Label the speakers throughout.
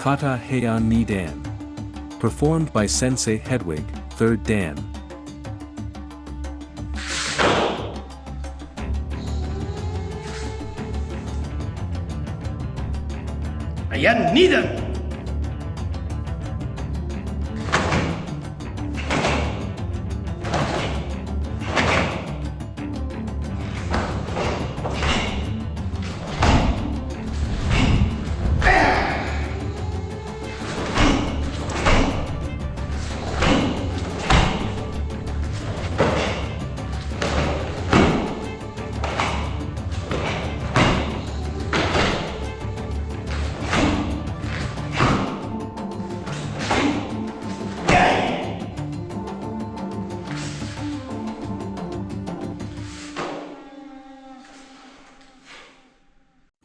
Speaker 1: Kata Heian ni Dan. Performed by Sensei Hedwig, 3rd Dan.
Speaker 2: Ayan, Nidan!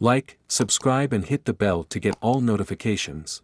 Speaker 1: Like, subscribe and hit the bell to get all notifications.